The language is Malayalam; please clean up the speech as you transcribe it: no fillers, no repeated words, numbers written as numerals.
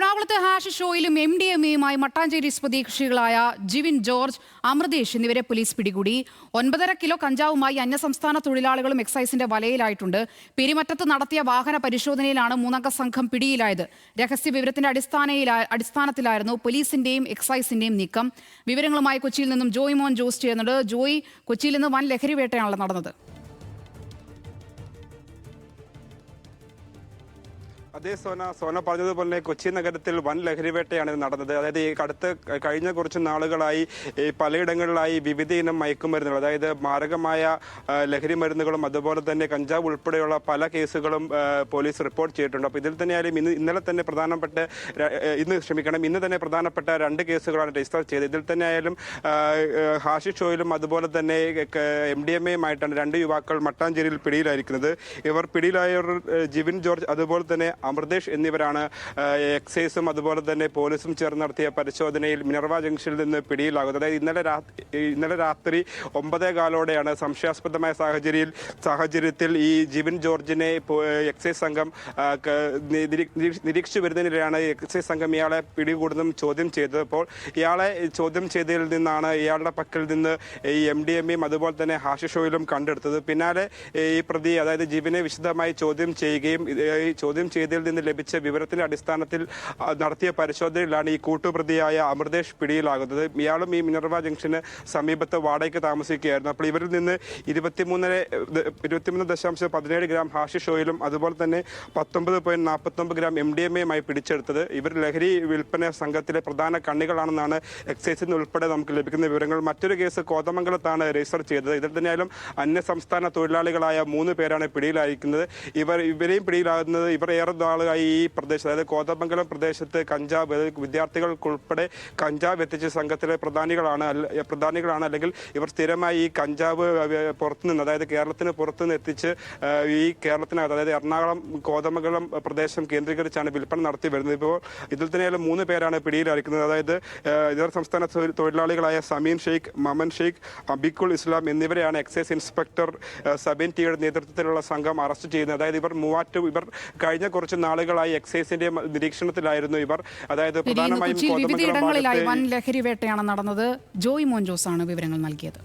എറണാകുളത്തെ ഹാഷ് ഷോയിലും MDMA-യുമായി മട്ടാഞ്ചേരി സ്വദേശികളായ ജിവിൻ ജോർജ്, അമൃതേഷ് എന്നിവരെ പോലീസ് പിടികൂടി. 9.5 കിലോ കഞ്ചാവുമായി അന്യസംസ്ഥാന തൊഴിലാളികളും എക്സൈസിന്റെ വലയിലായിട്ടുണ്ട്. പെരുമറ്റത്ത് നടത്തിയ വാഹന പരിശോധനയിലാണ് 3-അംഗ സംഘം പിടിയിലായത്. രഹസ്യ വിവരത്തിന്റെ അടിസ്ഥാനത്തിലായിരുന്നു പോലീസിന്റെയും എക്സൈസിന്റെയും നീക്കം. വിവരങ്ങളുമായി കൊച്ചിയിൽ നിന്നും ജോയ് മോൻ ജോസ് ചെയ്യുന്നുണ്ട്. ജോയ്, കൊച്ചിയിൽ നിന്ന് വൻ ലഹരി വേട്ടയാണല്ലോ നടന്നത്. അതേ സോന പറഞ്ഞതുപോലെ കൊച്ചി നഗരത്തിൽ വൻ ലഹരിവേട്ടയാണ് നടന്നത്. അതായത് ഈ കഴിഞ്ഞ കുറച്ച് നാളുകളായി പലയിടങ്ങളിലായി വിവിധ ഇനം മയക്കുമരുന്നുകൾ, അതായത് മാരകമായ ലഹരി മരുന്നുകളും അതുപോലെ തന്നെ കഞ്ചാവ് ഉൾപ്പെടെയുള്ള പല കേസുകളും പോലീസ് റിപ്പോർട്ട് ചെയ്തിട്ടുണ്ട്. അപ്പോൾ ഇതിൽ തന്നെയായാലും ഇന്ന് തന്നെ പ്രധാനപ്പെട്ട 2 കേസുകളാണ് രജിസ്റ്റർ ചെയ്തത്. ഇതിൽ തന്നെയായാലും ഹാഷിഷ് ഷോയിലും അതുപോലെ തന്നെ MDMA-യുമായിട്ടാണ് 2 യുവാക്കൾ മട്ടാഞ്ചേരിയിൽ പിടിയിലായിരിക്കുന്നത്. ഇവർ പിടിയിലായവർ ജിവിൻ ജോർജ് അതുപോലെ തന്നെ അമൃതേഷ് എന്നിവരാണ് എക്സൈസും അതുപോലെ തന്നെ പോലീസും ചേർന്ന് നടത്തിയ പരിശോധനയിൽ മിനർവ ജംഗ്ഷനിൽ നിന്ന് പിടിയിലാകുന്നത്. അതായത് ഇന്നലെ രാത്രി 9:15 സംശയാസ്പദമായ സാഹചര്യത്തിൽ ഈ ജിവിൻ ജോർജിനെ എക്സൈസ് സംഘം നിരീക്ഷിച്ചു വരുന്നതിനിടെയാണ് എക്സൈസ് സംഘം ഇയാളെ പിടികൂടുന്നതും ചോദ്യം ചെയ്തത്. അപ്പോൾ ഇയാളെ ചോദ്യം ചെയ്തതിൽ നിന്നാണ് ഇയാളുടെ പക്കൽ നിന്ന് ഈ MDMA-യും അതുപോലെ തന്നെ ഹാഷിഷ് ഓയിലും കണ്ടെടുത്തത്. പിന്നാലെ ഈ പ്രതി, അതായത് ജിവിനെ വിശദമായി ചോദ്യം ചെയ്യുകയും ചോദ്യം ചെയ്തതിൽ നിന്ന് ലഭിച്ച വിവരത്തിന്റെ അടിസ്ഥാനത്തിൽ നടത്തിയ പരിശോധനയിലാണ് ഈ കൂട്ടുപ്രതിയായ അമൃതേഷ് പിടിയിലാകുന്നത്. ഇയാളും ഈ മിനർവ ജംഗ്ഷന് സമീപത്ത് വാടകയ്ക്ക് താമസിക്കുകയായിരുന്നു. അപ്പോൾ ഇവരിൽ നിന്ന് 23.17 ഗ്രാം ഹാഷിഷ് ഓയിലും അതുപോലെ തന്നെ 19.49 ഗ്രാം MDMA-യുമായി പിടിച്ചെടുത്തത്. ഇവർ ലഹരി വിൽപ്പന സംഘത്തിലെ പ്രധാന കണ്ണികളാണെന്നാണ് എക്സൈസിൽ നിന്ന് ഉൾപ്പെടെ നമുക്ക് ലഭിക്കുന്ന വിവരങ്ങൾ. മറ്റൊരു കേസ് കോതമംഗലത്താണ് രജിസ്റ്റർ ചെയ്തത്. ഇതിൽ തന്നെയായാലും അന്യസംസ്ഥാന തൊഴിലാളികളായ 3 പേരാണ് പിടിയിലായിരിക്കുന്നത്. ഇവരെയും പിടിയിലാകുന്നത് ഇവർ ഏറെ നാളുകളായി ഈ പ്രദേശത്ത്, അതായത് കോതമംഗലം പ്രദേശത്ത് കഞ്ചാവ്, വിദ്യാർത്ഥികൾക്കുൾപ്പെടെ കഞ്ചാവ് എത്തിച്ച സംഘത്തിലെ പ്രധാനികളാണ്. അല്ലെങ്കിൽ ഇവർ സ്ഥിരമായി ഈ കഞ്ചാവ് പുറത്തുനിന്ന്, അതായത് കേരളത്തിന് പുറത്തുനിന്ന് എത്തിച്ച് ഈ കേരളത്തിനകത്ത്, അതായത് എറണാകുളം കോതമംഗലം പ്രദേശം കേന്ദ്രീകരിച്ചാണ് വിൽപ്പന നടത്തി വരുന്നത്. ഇപ്പോൾ ഇതിൽ തന്നെയായാലും 3 പേരാണ് പിടിയിലായിരിക്കുന്നത്. അതായത് ഇതര സംസ്ഥാന തൊഴിലാളികളായ സമീൻ ഷെയ്ഖ്, മമൻ ഷെയ്ഖ്, അബിക്കുൽ ഇസ്ലാം എന്നിവരെയാണ് എക്സൈസ് ഇൻസ്പെക്ടർ സബിൻ ടിയുടെ നേതൃത്വത്തിലുള്ള സംഘം അറസ്റ്റ് ചെയ്യുന്നത്. അതായത് ഇവർ കഴിഞ്ഞ കുറച്ച് നാളുകളായി എക്സൈസിന്റെ നിരീക്ഷണത്തിലായിരുന്നു ഇവർ. അതായത് പ്രധാനമായും വിവിധയിടങ്ങളിലായി വൻ ലഹരി വേട്ടയാണ് നടന്നത്. ജോയ് മോൻ ജോസ് ആണ് വിവരങ്ങൾ നൽകിയത്.